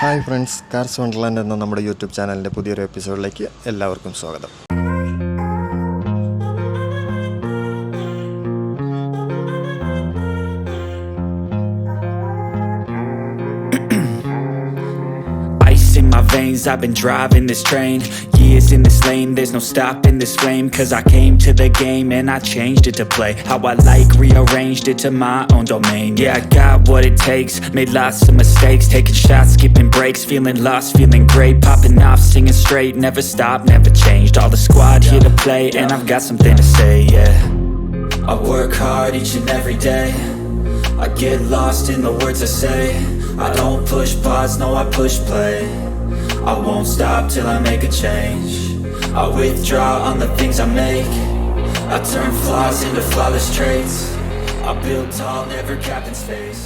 Hi friends, cars Wonderland എന്ന നമ്മുടെ YouTube ചാനലിൻ്റെ പുതിയൊരു എപ്പിസോഡിലേക്ക് എല്ലാവർക്കും സ്വാഗതം. Ice in my veins, I've been driving this train. Years in this lane, there's no stopping this flame. Cause I came to the game and I changed it to play how I like, rearranged it to my own domain. Yeah, I got what it takes, made lots of mistakes, taking shots, skipping breaks, feeling lost, feeling great, popping off, singing straight, never stopped, never changed. All the squad here to play and I've got something to say, yeah. I work hard each and every day, I get lost in the words I say. I don't push pause, no I push play. I won't stop till I make a change. I withdraw on the things I make. I turn flaws into flawless traits. I build tall, never capped in space.